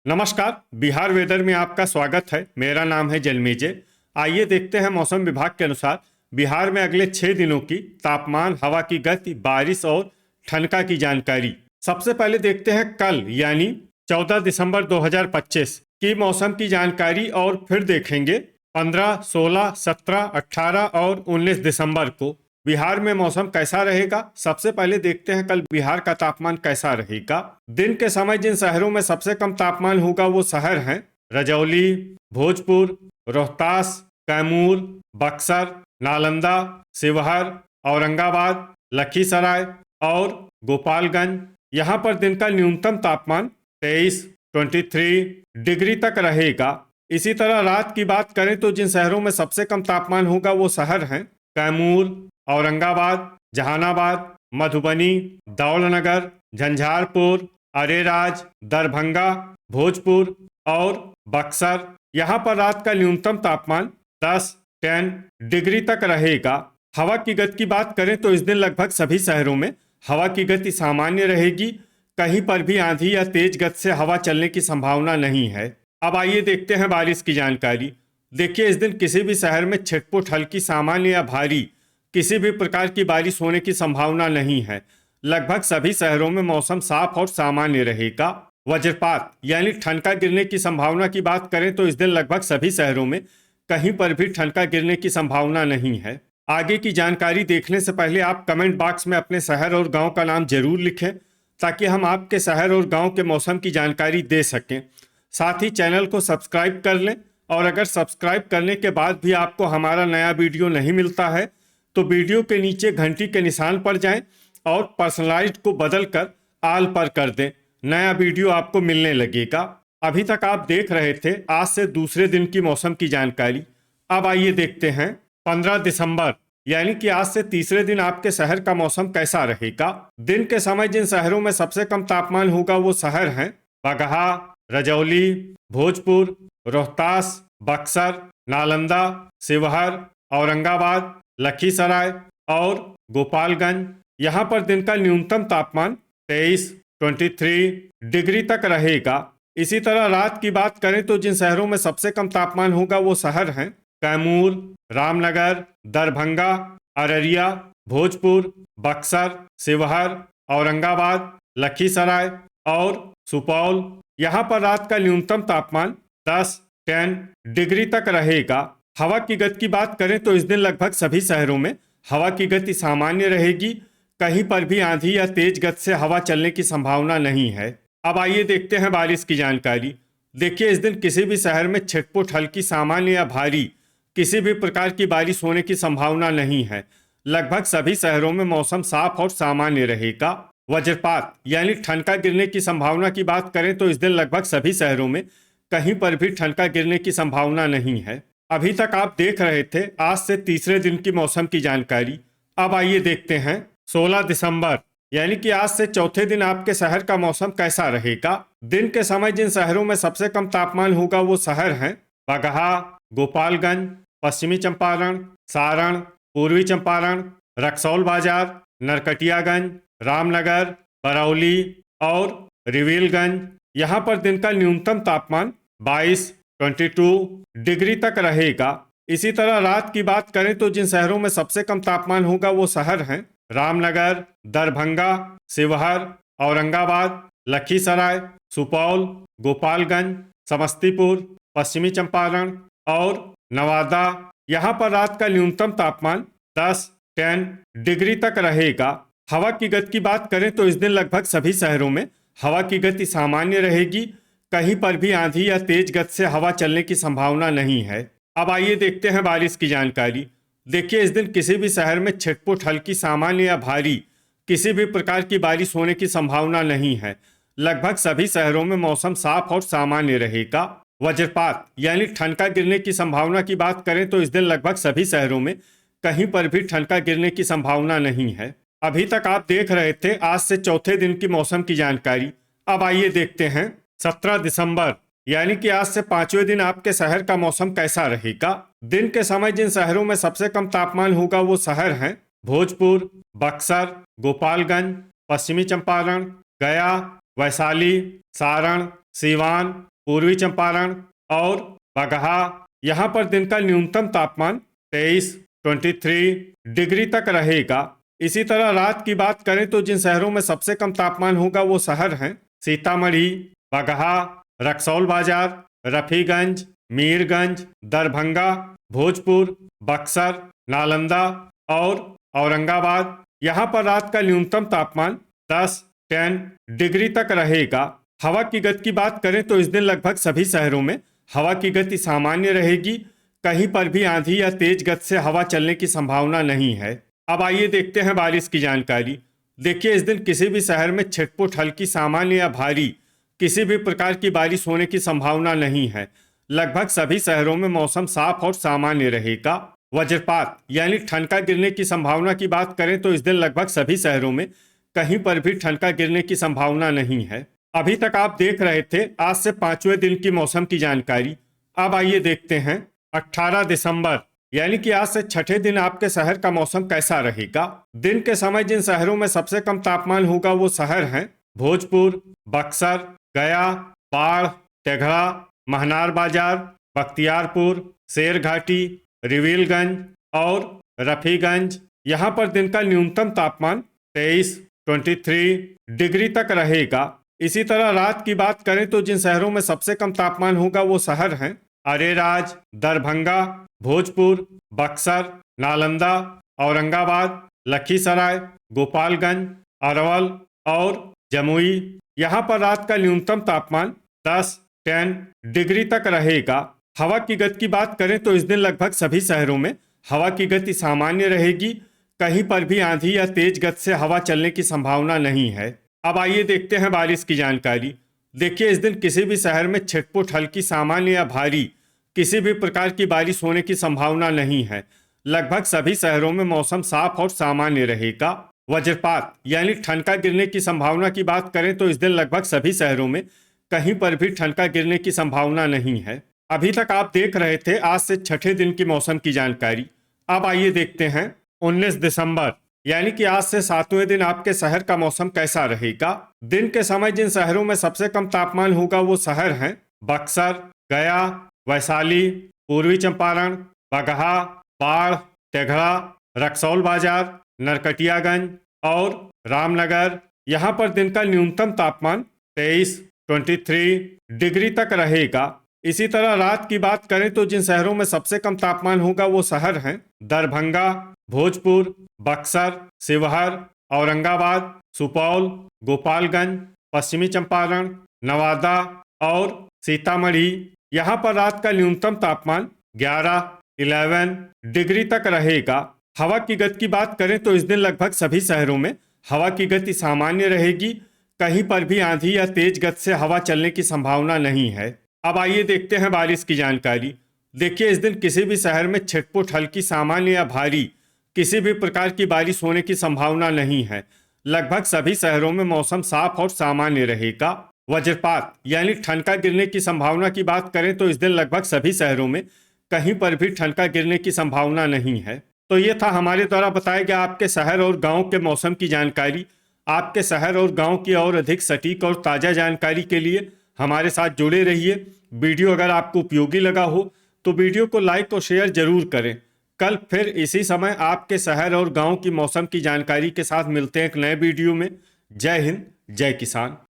नमस्कार। बिहार वेदर में आपका स्वागत है। मेरा नाम है जलमेजे। आइए देखते हैं मौसम विभाग के अनुसार बिहार में अगले 6 दिनों की तापमान, हवा की गति, बारिश और ठनका की जानकारी। सबसे पहले देखते हैं कल यानी 14 दिसंबर 2025 की मौसम की जानकारी और फिर देखेंगे 15, 16, 17, 18 और 19 दिसंबर को बिहार में मौसम कैसा रहेगा। सबसे पहले देखते हैं कल बिहार का तापमान कैसा रहेगा। दिन के समय जिन शहरों में सबसे कम तापमान होगा वो शहर हैं रजौली, भोजपुर, रोहतास, कैमूर, बक्सर, नालंदा, शिवहर, औरंगाबाद, लखीसराय और गोपालगंज। यहाँ पर दिन का न्यूनतम तापमान 23 डिग्री तक रहेगा। इसी तरह रात की बात करें तो जिन शहरों में सबसे कम तापमान होगा वो शहर हैं कैमूर, औरंगाबाद, जहानाबाद, मधुबनी, दौलनगर, झंझारपुर, अरेराज, दरभंगा, भोजपुर और बक्सर। यहाँ पर रात का न्यूनतम तापमान 10 डिग्री तक रहेगा। हवा की गति की बात करें तो इस दिन लगभग सभी शहरों में हवा की गति सामान्य रहेगी। कहीं पर भी आंधी या तेज गति से हवा चलने की संभावना नहीं है। अब आइए देखते हैं बारिश की जानकारी। देखिए, इस दिन किसी भी शहर में छिटपुट, हल्की, सामान्य या भारी किसी भी प्रकार की बारिश होने की संभावना नहीं है। लगभग सभी शहरों में मौसम साफ और सामान्य रहेगा। वज्रपात यानी ठनका गिरने की संभावना की बात करें तो इस दिन लगभग सभी शहरों में कहीं पर भी ठनका गिरने की संभावना नहीं है। आगे की जानकारी देखने से पहले आप कमेंट बॉक्स में अपने शहर और गांव का नाम जरूर लिखें ताकि हम आपके शहर और गांव के मौसम की जानकारी दे सकें। साथ ही चैनल को सब्सक्राइब कर लें और अगर सब्सक्राइब करने के बाद भी आपको हमारा नया वीडियो नहीं मिलता है तो वीडियो के नीचे घंटी के निशान पर जाएं और पर्सनलाइज्ड को बदलकर आल पर कर दें। नया वीडियो आपको मिलने लगेगा। अभी तक आप देख रहे थे आज से दूसरे दिन की मौसम की जानकारी। अब आइए देखते हैं 15 दिसंबर यानी कि आज से तीसरे दिन आपके शहर का मौसम कैसा रहेगा। दिन के समय जिन शहरों में सबसे कम तापमान होगा वो शहर हैं बगहा, रजौली, भोजपुर, रोहतास, बक्सर, नालंदा, शिवहर, औरंगाबाद, लखीसराय और गोपालगंज। यहाँ पर दिन का न्यूनतम तापमान 23 डिग्री तक रहेगा। इसी तरह रात की बात करें तो जिन शहरों में सबसे कम तापमान होगा वो शहर हैं कैमूर, रामनगर, दरभंगा, अररिया, भोजपुर, बक्सर, शिवहर, औरंगाबाद, लखीसराय और सुपौल। यहाँ पर रात का न्यूनतम तापमान 10 डिग्री तक रहेगा। हवा की गति की बात करें तो इस दिन लगभग सभी शहरों में हवा की गति सामान्य रहेगी। कहीं पर भी आंधी या तेज गति से हवा चलने की संभावना नहीं है। अब आइए देखते हैं बारिश की जानकारी। देखिए, इस दिन किसी भी शहर में छिटपुट, हल्की, सामान्य या भारी किसी भी प्रकार की बारिश होने की संभावना नहीं है। लगभग सभी शहरों में मौसम साफ और सामान्य रहेगा। वज्रपात यानी ठनका गिरने की संभावना की बात करें तो इस दिन लगभग सभी शहरों में कहीं पर भी ठनका गिरने की संभावना नहीं है। अभी तक आप देख रहे थे आज से तीसरे दिन की मौसम की जानकारी। अब आइए देखते हैं 16 दिसंबर यानी कि आज से चौथे दिन आपके शहर का मौसम कैसा रहेगा। दिन के समय जिन शहरों में सबसे कम तापमान होगा वो शहर हैं बगहा, गोपालगंज, पश्चिमी चंपारण, सारण, पूर्वी चंपारण, रक्सौल बाजार, नरकटियागंज, रामनगर, बरौली और रिविलगंज। यहाँ पर दिन का न्यूनतम तापमान 22 डिग्री तक रहेगा। इसी तरह रात की बात करें तो जिन शहरों में सबसे कम तापमान होगा वो शहर हैं रामनगर, दरभंगा, शिवहर, औरंगाबाद, लखीसराय, सुपौल, गोपालगंज, समस्तीपुर, पश्चिमी चंपारण और नवादा। यहाँ पर रात का न्यूनतम तापमान 10 डिग्री तक रहेगा। हवा की गति की बात करें तो इस दिन लगभग सभी शहरों में हवा की गति सामान्य रहेगी। कहीं पर भी आंधी या तेज गति से हवा चलने की संभावना नहीं है। अब आइए देखते हैं बारिश की जानकारी। देखिए, इस दिन किसी भी शहर में छिटपुट, हल्की, सामान्य या भारी किसी भी प्रकार की बारिश होने की संभावना नहीं है। लगभग सभी शहरों में मौसम साफ और सामान्य रहेगा। वज्रपात यानी ठनका गिरने की संभावना की बात करें तो इस दिन लगभग सभी शहरों में कहीं पर भी ठनका गिरने की संभावना नहीं है। अभी तक आप देख रहे थे आज से चौथे दिन की मौसम की जानकारी। अब आइए देखते हैं 17 दिसंबर यानी कि आज से पांचवें दिन आपके शहर का मौसम कैसा रहेगा। दिन के समय जिन शहरों में सबसे कम तापमान होगा वो शहर हैं भोजपुर, बक्सर, गोपालगंज, पश्चिमी चंपारण, गया, वैशाली, सारण, सीवान, पूर्वी चंपारण और बगहा। यहाँ पर दिन का न्यूनतम तापमान 23 डिग्री तक रहेगा। इसी तरह रात की बात करें तो जिन शहरों में सबसे कम तापमान होगा वो शहर हैं सीतामढ़ी, बगहा, रक्सौल बाजार, रफीगंज, मीरगंज, दरभंगा, भोजपुर, बक्सर, नालंदा और औरंगाबाद। यहाँ पर रात का न्यूनतम तापमान 10 डिग्री तक रहेगा। हवा की गति की बात करें तो इस दिन लगभग सभी शहरों में हवा की गति सामान्य रहेगी। कहीं पर भी आंधी या तेज गति से हवा चलने की संभावना नहीं है। अब आइए देखते हैं बारिश की जानकारी। देखिए, इस दिन किसी भी शहर में छिटपुट हल्की, सामान्य या भारी किसी भी प्रकार की बारिश होने की संभावना नहीं है। लगभग सभी शहरों में मौसम साफ और सामान्य रहेगा। वज्रपात यानी ठनका गिरने की संभावना की बात करें तो इस दिन लगभग सभी शहरों में कहीं पर भी ठनका गिरने की संभावना नहीं है। अभी तक आप देख रहे थे आज से 5वें दिन की मौसम की जानकारी। अब आइए देखते हैं 18 दिसंबर यानी कि आज से छठे दिन आपके शहर का मौसम कैसा रहेगा। दिन के समय जिन शहरों में सबसे कम तापमान होगा वो शहर हैं भोजपुर, बक्सर, गया, बाढ़, तेघड़ा, महनार बाजार, बख्तियारपुर, शेरघाटी, रिविलगंज और रफीगंज। यहाँ पर दिन का न्यूनतम तापमान 23 डिग्री तक रहेगा। इसी तरह रात की बात करें तो जिन शहरों में सबसे कम तापमान होगा वो शहर हैं अरेराज, दरभंगा, भोजपुर, बक्सर, नालंदा, औरंगाबाद, लखीसराय, गोपालगंज, अरवल और जमुई। यहाँ पर रात का न्यूनतम तापमान 10 डिग्री तक रहेगा। हवा की गति की बात करें तो इस दिन लगभग सभी शहरों में हवा की गति सामान्य रहेगी। कहीं पर भी आंधी या तेज गति से हवा चलने की संभावना नहीं है। अब आइए देखते हैं बारिश की जानकारी। देखिए, इस दिन किसी भी शहर में छिटपुट हल्की, सामान्य या भारी किसी भी प्रकार की बारिश होने की संभावना नहीं है। लगभग सभी शहरों में मौसम साफ और सामान्य रहेगा। वज्रपात यानी ठनका गिरने की संभावना की बात करें तो इस दिन लगभग सभी शहरों में कहीं पर भी ठनका गिरने की संभावना नहीं है। अभी तक आप देख रहे थे आज से छठे दिन की मौसम की जानकारी। अब आइए देखते हैं 19 दिसंबर यानी कि आज से 7वें दिन आपके शहर का मौसम कैसा रहेगा। दिन के समय जिन शहरों में सबसे कम तापमान होगा वो शहर हैं बक्सर, गया, वैशाली, पूर्वी चंपारण, बगहा, बाढ़, तेघड़ा, रक्सौल बाजार, नरकटियागंज और रामनगर। यहाँ पर दिन का न्यूनतम तापमान 23 डिग्री तक रहेगा। इसी तरह रात की बात करें तो जिन शहरों में सबसे कम तापमान होगा वो शहर हैं दरभंगा, भोजपुर, बक्सर, शिवहर, औरंगाबाद, सुपौल, गोपालगंज, पश्चिमी चंपारण, नवादा और सीतामढ़ी। यहाँ पर रात का न्यूनतम तापमान 11 डिग्री तक रहेगा। हवा की गति की बात करें तो इस दिन लगभग सभी शहरों में हवा की गति सामान्य रहेगी। कहीं पर भी आंधी या तेज गति से हवा चलने की संभावना नहीं है। अब आइए देखते हैं बारिश की जानकारी। देखिए, इस दिन किसी भी शहर में छिटपुट हल्की, सामान्य या भारी किसी भी प्रकार की बारिश होने की संभावना नहीं है। लगभग सभी शहरों में मौसम साफ और सामान्य रहेगा। वज्रपात यानी ठनका गिरने की संभावना की बात करें तो इस दिन लगभग सभी शहरों में कहीं पर भी ठनका गिरने की संभावना नहीं है। तो ये था हमारे द्वारा बताया गया आपके शहर और गांव के मौसम की जानकारी। आपके शहर और गांव की और अधिक सटीक और ताज़ा जानकारी के लिए हमारे साथ जुड़े रहिए। वीडियो अगर आपको उपयोगी लगा हो तो वीडियो को लाइक और शेयर जरूर करें। कल फिर इसी समय आपके शहर और गांव की मौसम की जानकारी के साथ मिलते हैं एक नए वीडियो में। जय हिंद, जय किसान।